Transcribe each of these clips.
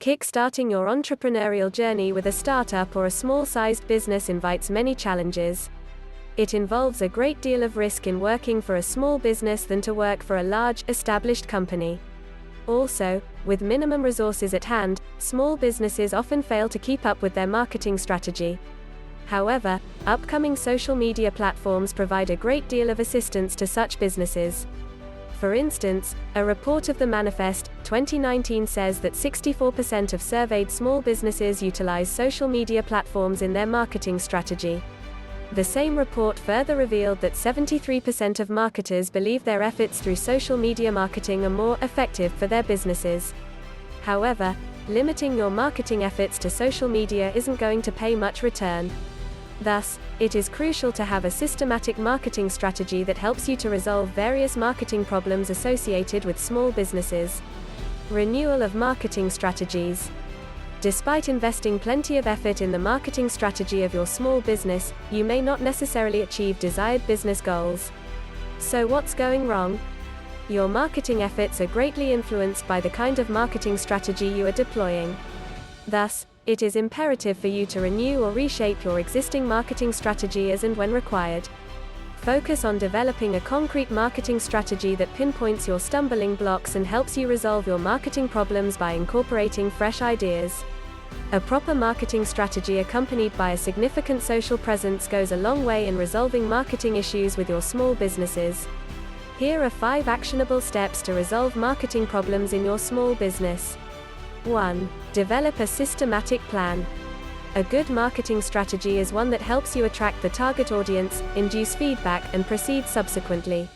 Kickstarting your entrepreneurial journey with a startup or a small-sized business invites many challenges. It involves a great deal of risk in working for a small business than to work for a large, established company. Also, with minimum resources at hand, small businesses often fail to keep up with their marketing strategy. However, upcoming social media platforms provide a great deal of assistance to such businesses. For instance, a report of the Manifest, 2019 says that 64% of surveyed small businesses utilize social media platforms in their marketing strategy. The same report further revealed that 73% of marketers believe their efforts through social media marketing are more effective for their businesses. However, limiting your marketing efforts to social media isn't going to pay much return. Thus, it is crucial to have a systematic marketing strategy that helps you to resolve various marketing problems associated with small businesses. Renewal of marketing strategies. Despite investing plenty of effort in the marketing strategy of your small business, you may not necessarily achieve desired business goals. So what's going wrong? Your marketing efforts are greatly influenced by the kind of marketing strategy you are deploying. Thus, it is imperative for you to renew or reshape your existing marketing strategy as and when required. Focus on developing a concrete marketing strategy that pinpoints your stumbling blocks and helps you resolve your marketing problems by incorporating fresh ideas. A proper marketing strategy accompanied by a significant social presence goes a long way in resolving marketing issues with your small businesses. Here are 5 actionable steps to resolve marketing problems in your small business. 1. Develop a systematic plan. A good marketing strategy is one that helps you attract the target audience, induce feedback, and proceed subsequently.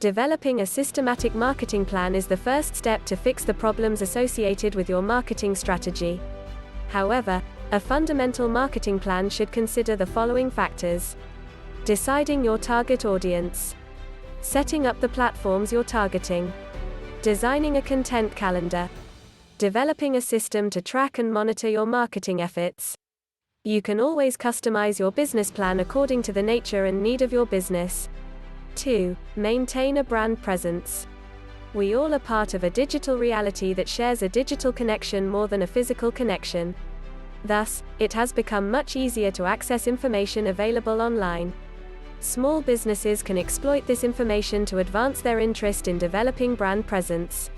Developing a systematic marketing plan is the first step to fix the problems associated with your marketing strategy. However, a fundamental marketing plan should consider the following factors: deciding your target audience, setting up the platforms you're targeting, designing a content calendar, developing a system to track and monitor your marketing efforts. You can always customize your business plan according to the nature and need of your business. 2. Maintain a brand presence. We all are part of a digital reality that shares a digital connection more than a physical connection. Thus, it has become much easier to access information available online. Small businesses can exploit this information to advance their interest in developing brand presence.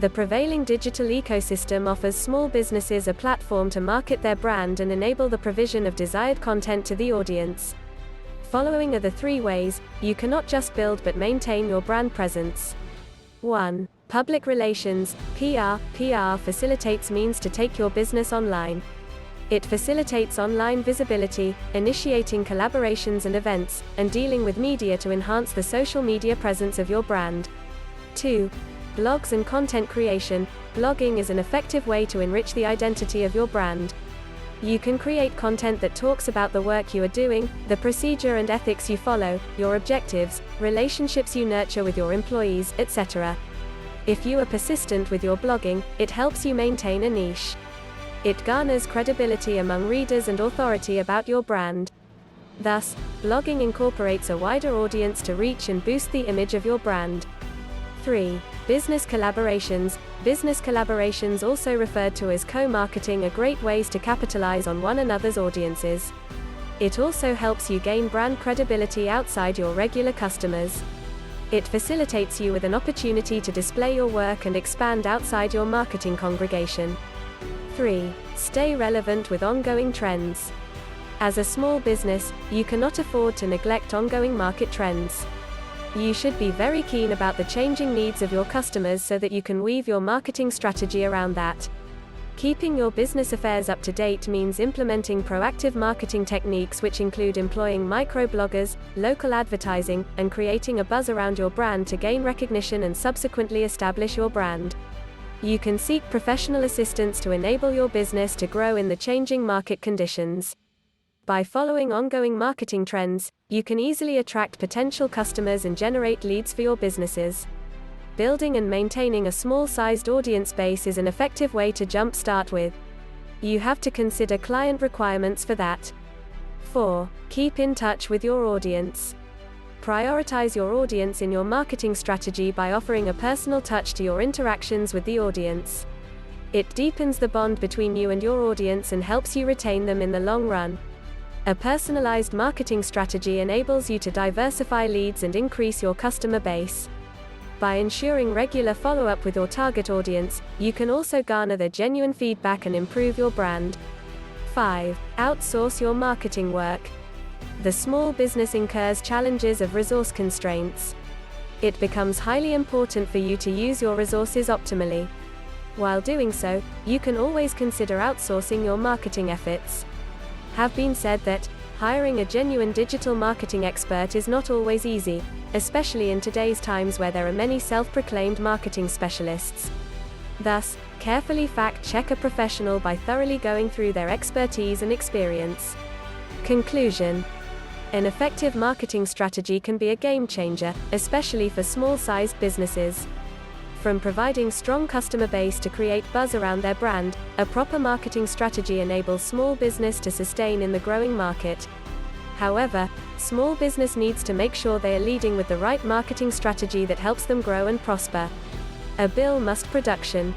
The prevailing digital ecosystem offers small businesses a platform to market their brand and enable the provision of desired content to the audience. Following are the 3 ways you cannot just build but maintain your brand presence. 1. Public relations, PR. PR facilitates means to take your business online. It facilitates online visibility, initiating collaborations and events, and dealing with media to enhance the social media presence of your brand. 2. Blogs and content creation. Blogging is an effective way to enrich the identity of your brand. You can create content that talks about the work you are doing, the procedure and ethics you follow, your objectives, relationships you nurture with your employees, etc. If you are persistent with your blogging, it helps you maintain a niche. It garners credibility among readers and authority about your brand. Thus, blogging incorporates a wider audience to reach and boost the image of your brand. 3. Business collaborations. Business collaborations, also referred to as co-marketing, are great ways to capitalize on one another's audiences. It also helps you gain brand credibility outside your regular customers. It facilitates you with an opportunity to display your work and expand outside your marketing congregation. 3. Stay relevant with ongoing trends. As a small business, you cannot afford to neglect ongoing market trends. You should be very keen about the changing needs of your customers so that you can weave your marketing strategy around that. Keeping your business affairs up to date means implementing proactive marketing techniques which include employing microbloggers, local advertising, and creating a buzz around your brand to gain recognition and subsequently establish your brand. You can seek professional assistance to enable your business to grow in the changing market conditions. By following ongoing marketing trends, you can easily attract potential customers and generate leads for your businesses. Building and maintaining a small-sized audience base is an effective way to jump-start with. You have to consider client requirements for that. 4. Keep in touch with your audience. Prioritize your audience in your marketing strategy by offering a personal touch to your interactions with the audience. It deepens the bond between you and your audience and helps you retain them in the long run. A personalized marketing strategy enables you to diversify leads and increase your customer base. By ensuring regular follow-up with your target audience, you can also garner their genuine feedback and improve your brand. 5. Outsource your marketing work. The small business incurs challenges of resource constraints. It becomes highly important for you to use your resources optimally. While doing so, you can always consider outsourcing your marketing efforts. Have been said that hiring a genuine digital marketing expert is not always easy, especially in today's times where there are many self-proclaimed marketing specialists. Thus, carefully fact-check a professional by thoroughly going through their expertise and experience. Conclusion: an effective marketing strategy can be a game changer, especially for small-sized businesses. From providing strong customer base to create buzz around their brand, a proper marketing strategy enables small business to sustain in the growing market. However, small business needs to make sure they are leading with the right marketing strategy that helps them grow and prosper. A Bill Must Production.